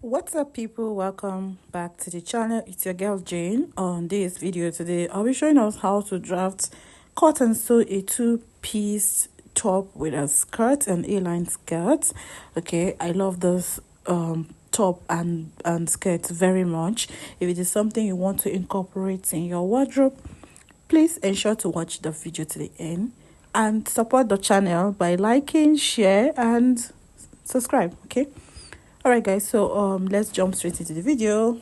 What's up, people? Welcome back to the channel. It's your girl Jane. On this video today, I'll be showing us how to draft, cut and sew a two-piece top with a skirt, and A-line skirt. Okay, I love this top and skirt very much. If it is something you want to incorporate in your wardrobe, please ensure to watch the video to the end and support the channel by liking, share, and subscribe. Okay, all right, guys, so let's jump straight into the video.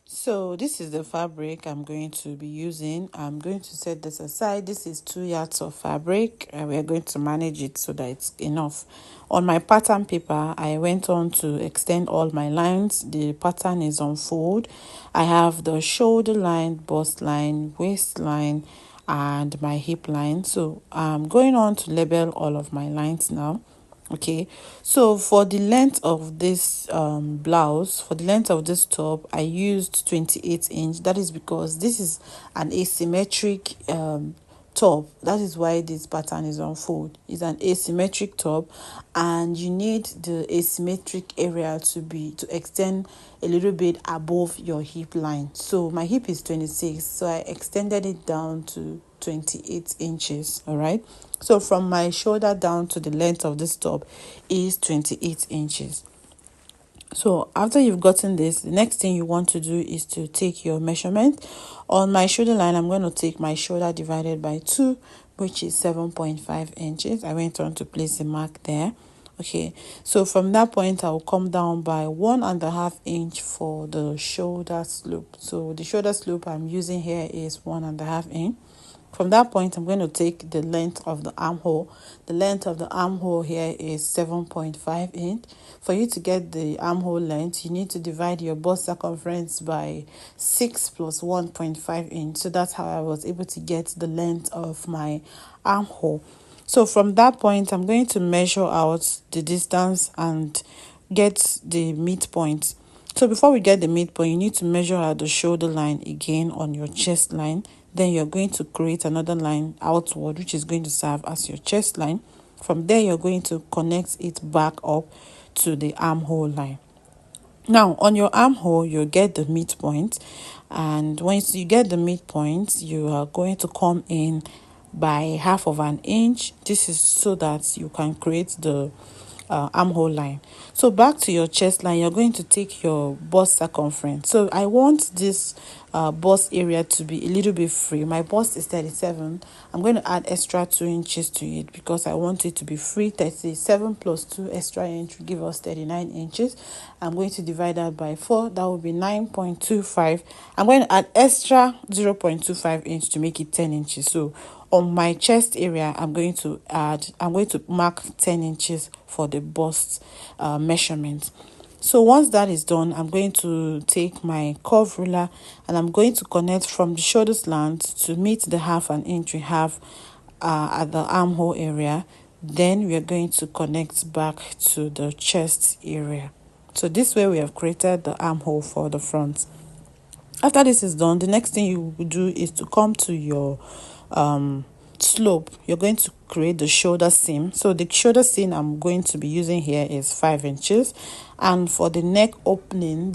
So this is the fabric I'm going to be using. I'm going to set this aside. This is 2 yards of fabric, and we're going to manage it so that it's enough. On my pattern paper, I went on to extend all my lines. The pattern is on fold. I have the shoulder line, bust line, waist line, and my hip line. So I'm going on to label all of my lines now. Okay, so for the length of this blouse, for the length of this top, I used 28 inch. That is because this is an asymmetric top. That is why this pattern is on fold. It's an asymmetric top, and you need the asymmetric area to extend a little bit above your hip line. So my hip is 26, so I extended it down to 28 inches. All right, so from my shoulder down to the length of this top is 28 inches. So after you've gotten this, the next thing you want to do is to take your measurement. On my shoulder line, I'm going to take my shoulder divided by 2, which is 7.5 inches. I went on to place a mark there. Okay, so from that point, I will come down by 1.5 inch for the shoulder slope. So the shoulder slope I'm using here is 1.5 inch. From that point, I'm going to take the length of the armhole. The length of the armhole here is 7.5 inch. For you to get the armhole length, you need to divide your bust circumference by 6 plus 1.5 inch. So that's how I was able to get the length of my armhole. So from that point, I'm going to measure out the distance and get the midpoint. So before we get the midpoint, you need to measure out the shoulder line again on your chest line. Then you're going to create another line outward, which is going to serve as your chest line. From there, you're going to connect it back up to the armhole line. Now, on your armhole, you'll get the midpoint. And once you get the midpoint, you are going to come in by 1/2 inch. This is so that you can create the armhole line. So back to your chest line, you're going to take your bust circumference. So I want this bust area to be a little bit free. My bust is 37. I'm going to add extra 2 inches to it because I want it to be free. 37 plus 2 extra inch will give us 39 inches. I'm going to divide that by 4. That will be 9.25. I'm going to add extra 0.25 inch to make it 10 inches. So on my chest area, I'm going to mark 10 inches for the bust measurement. So once that is done, I'm going to take my curve ruler and I'm going to connect from the shoulder slant to meet the 1/2 inch we have at the armhole area. Then we are going to connect back to the chest area. So this way we have created the armhole for the front. After this is done, the next thing you will do is to come to your slope. You're going to create the shoulder seam. So the shoulder seam I'm going to be using here is 5 inches, and for the neck opening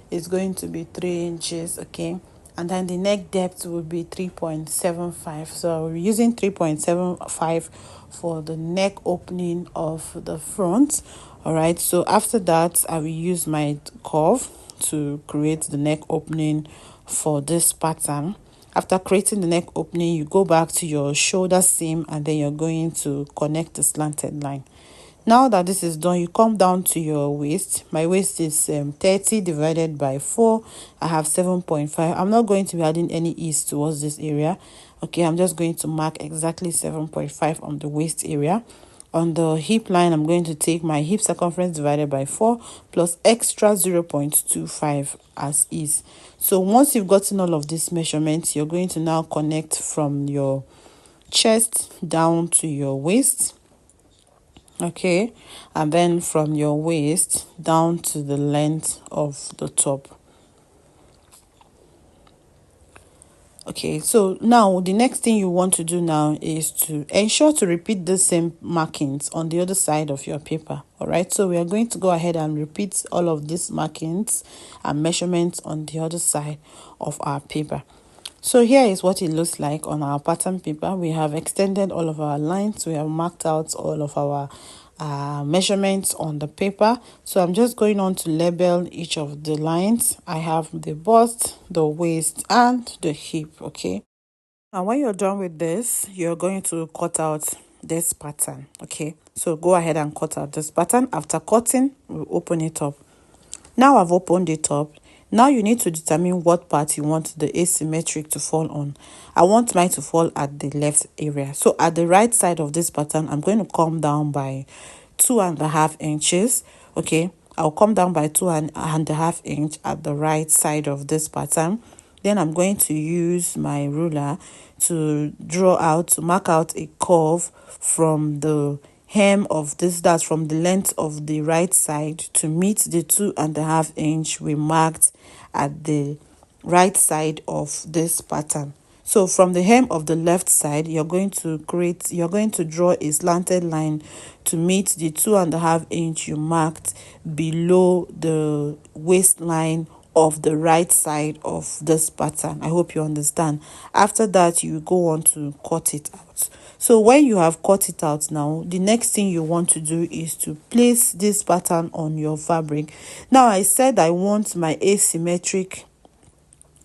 is going to be 3 inches. Okay, and then the neck depth will be 3.75. so we're using 3.75 for the neck opening of the front. All right, so after that I will use my curve to create the neck opening for this pattern. After creating the neck opening, you go back to your shoulder seam and then you're going to connect the slanted line. Now that this is done, you come down to your waist. My waist is 30 divided by 4. I have 7.5. I'm not going to be adding any ease towards this area. Okay, I'm just going to mark exactly 7.5 on the waist area. On the hip line, I'm going to take my hip circumference divided by 4 plus extra 0.25 as is. So once you've gotten all of these measurements, you're going to now connect from your chest down to your waist. Okay, and then from your waist down to the length of the top. Okay, so now the next thing you want to do now is to ensure to repeat the same markings on the other side of your paper. All right, so we are going to go ahead and repeat all of these markings and measurements on the other side of our paper. So here is what it looks like on our pattern paper. We have extended all of our lines. We have marked out all of our measurements on the paper. So I'm just going on to label each of the lines. I have the bust, the waist, and the hip. Okay, and when you're done with this, you're going to cut out this pattern. Okay, so go ahead and cut out this pattern. After cutting, we'll open it up. Now I've opened it up. Now you need to determine what part you want the asymmetric to fall on. I want mine to fall at the left area. So at the right side of this pattern, I'm going to come down by 2.5 inches. Okay, I'll come down by 2.5 inch at the right side of this pattern. Then I'm going to use my ruler to mark out a curve from the hem of this, that's from the length of the right side to meet the 2.5 inch we marked at the right side of this pattern. So from the hem of the left side, you're going to draw a slanted line to meet the 2.5 inch you marked below the waistline of the right side of this pattern. I hope you understand. After that, you go on to cut it out. So when you have cut it out now, the next thing you want to do is to place this pattern on your fabric. Now I said I want my asymmetric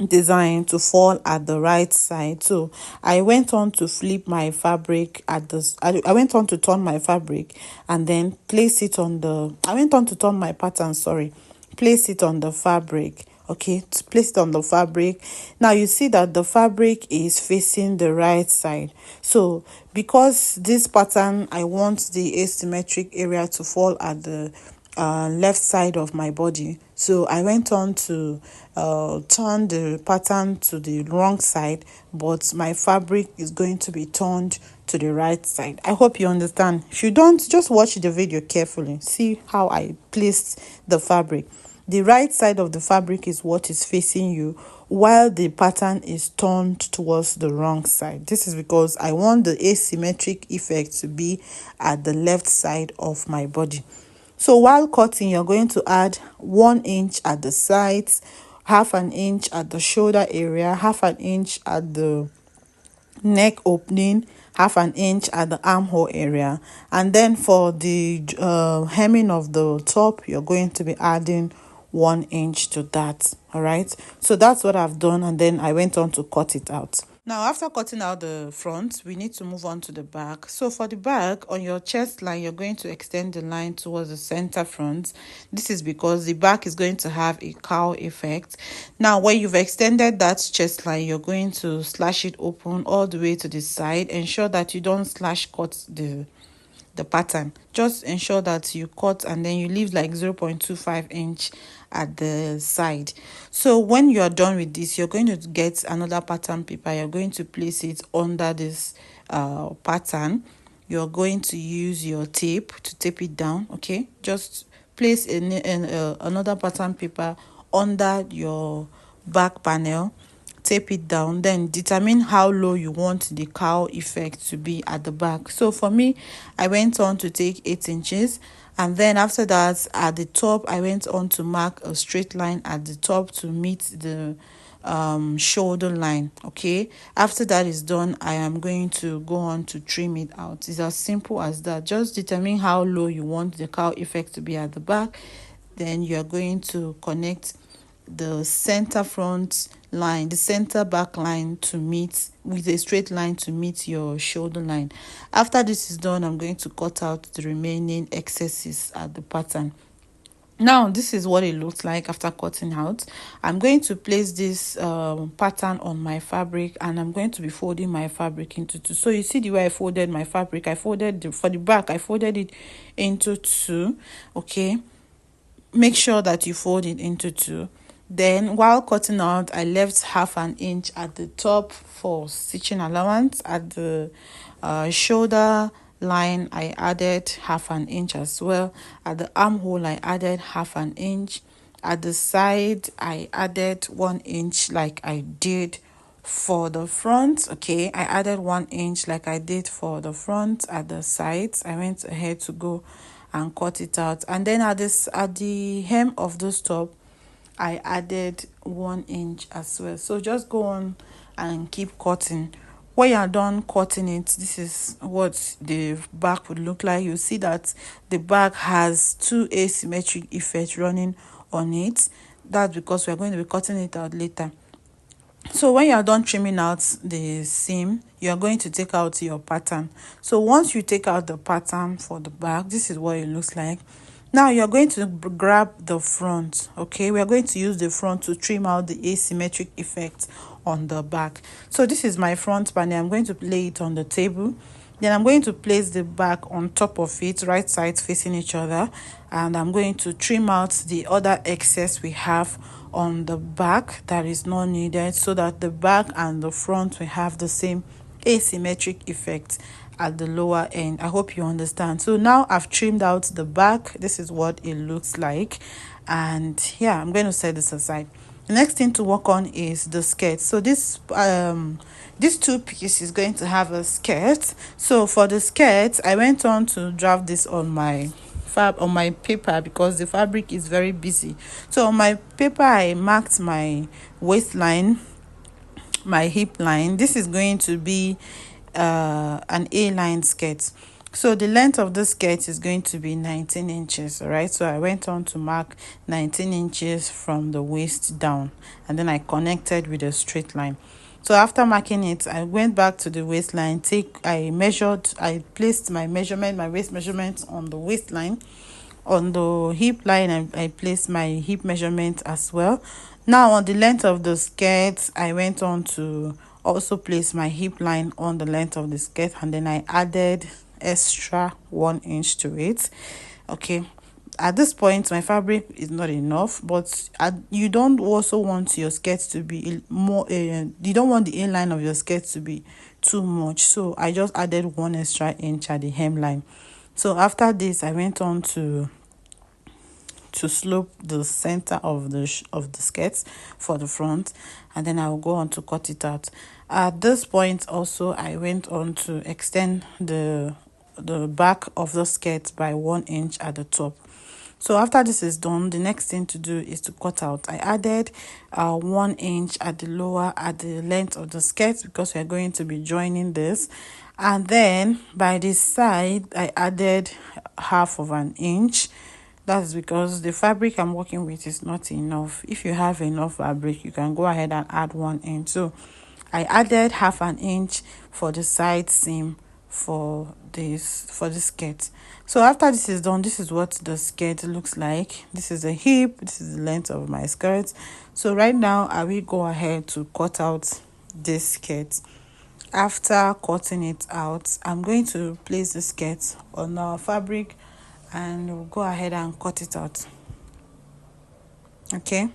design to fall at the right side, so I went on to flip my fabric at this. I went on to turn my fabric and then place it on the I went on to turn my pattern, sorry, place it on the fabric. Okay, to place it on the fabric. Now you see that the fabric is facing the right side. So because this pattern, I want the asymmetric area to fall at the left side of my body, so I went on to turn the pattern to the wrong side, but my fabric is going to be turned to the right side. I hope you understand. If you don't, just watch the video carefully, see how I placed the fabric. The right side of the fabric is what is facing you, while the pattern is turned towards the wrong side. This is because I want the asymmetric effect to be at the left side of my body. So while cutting, you're going to add 1 inch at the sides, 0.5 inch at the shoulder area, 0.5 inch at the neck opening, 0.5 inch at the armhole area, and then for the hemming of the top, you're going to be adding 1 inch to that. All right, so that's what I've done, and then I went on to cut it out. Now, after cutting out the front, we need to move on to the back. So for the back, on your chest line, you're going to extend the line towards the center front. This is because the back is going to have a cowl effect. Now, when you've extended that chest line, you're going to slash it open all the way to the side. Ensure that you don't slash cut the pattern. Just ensure that you cut and then you leave like 0.25 inch at the side. So when you are done with this, you're going to get another pattern paper. You're going to place it under this pattern. You're going to use your tape to tape it down. Okay, just place another pattern paper under your back panel, tape it down, then determine how low you want the cowl effect to be at the back. So for me, I went on to take 8 inches, and then after that, at the top, I went on to mark a straight line at the top to meet the shoulder line. Okay, after that is done, I am going to go on to trim it out. It's as simple as that. Just determine how low you want the cowl effect to be at the back, then you are going to connect the center front line, the center back line to meet with a straight line to meet your shoulder line. After this is done, I'm going to cut out the remaining excesses at the pattern. Now, this is what it looks like after cutting out. I'm going to place this pattern on my fabric, and I'm going to be folding my fabric into two. So you see the way I folded my fabric. I folded for the back, I folded it into two. Okay, make sure that you fold it into two. Then while cutting out, I left 0.5 inch at the top for stitching allowance. At the shoulder line, I added 0.5 inch as well. At the armhole, I added 0.5 inch. At the side, I added 1 inch like I did For the front, okay, I added 1 inch like I did for the front. At the sides, I went ahead to go and cut it out, and then at the hem of this top, I added 1 inch as well. So just go on and keep cutting. When you are done cutting it, this is what the back would look like. You see that the back has two asymmetric effects running on it. That's because we're going to be cutting it out later. So when you are done trimming out the seam, you are going to take out your pattern. So once you take out the pattern for the back, this is what it looks like. Now you're going to grab the front. Okay, we are going to use the front to trim out the asymmetric effect on the back. So this is my front panel. I'm going to lay it on the table. Then I'm going to place the back on top of it, right sides facing each other, and I'm going to trim out the other excess we have on the back that is not needed, so that the back and the front will have the same asymmetric effect at the lower end. I hope you understand. So now I've trimmed out the back. This is what it looks like, and yeah, I'm going to set this aside. The next thing to work on is the skirt. So this two piece is going to have a skirt. So for the skirt, I went on to draft this on my paper because the fabric is very busy. So on my paper, I marked my waistline, my hip line. This is going to be an A-line skirt. So the length of the skirt is going to be 19 inches. All right, so I went on to mark 19 inches from the waist down, and then I connected with a straight line. So after marking it, I went back to the waistline. I placed my waist measurement on the waistline. On the hip line, I placed my hip measurement as well. Now on the length of the skirt, I went on to also place my hip line on the length of the skirt, and then I added extra 1 inch to it. Okay, at this point my fabric is not enough, but you don't also want your skirt to be more you don't want the inline of your skirt to be too much, so I just added 1 extra inch at the hemline. So after this, I went on to slope the center of the skirts for the front, and then I will go on to cut it out. At this point also, I went on to extend the back of the skirt by 1 inch at the top. So after this is done, the next thing to do is to cut out. I added 1 inch at the length of the skirt because we are going to be joining this, and then by this side I added half of an inch. That's because the fabric I'm working with is not enough. If you have enough fabric, you can go ahead and add 1 inch. So I added half an inch for the side seam for the skirt. So after this is done, this is what the skirt looks like. This is the hip, this is the length of my skirt. So right now I will go ahead to cut out this skirt. After cutting it out, I'm going to place the skirt on our fabric and we'll go ahead and cut it out. Okay,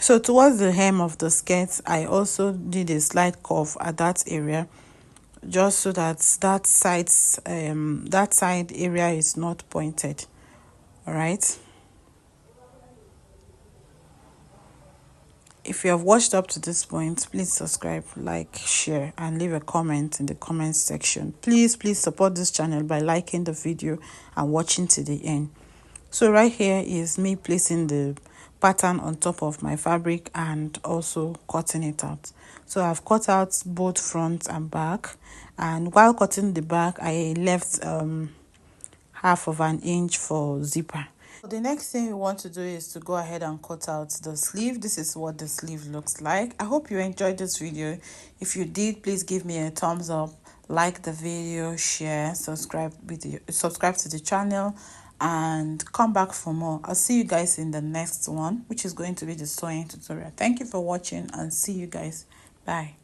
so towards the hem of the skirt, I also did a slight curve at that area, just so that that side area is not pointed. All right, if you have watched up to this point, please subscribe, like, share, and leave a comment in the comment section. Please support this channel by liking the video and watching to the end. So right here is me placing the pattern on top of my fabric and also cutting it out. So I've cut out both front and back, and while cutting the back, I left half of an inch for zipper. The next thing we want to do is to go ahead and cut out the sleeve. This is what the sleeve looks like. I hope you enjoyed this video. If you did, please give me a thumbs up, like the video, share, subscribe to the channel, and come back for more. I'll see you guys in the next one, which is going to be the sewing tutorial. Thank you for watching, and see you guys. Bye.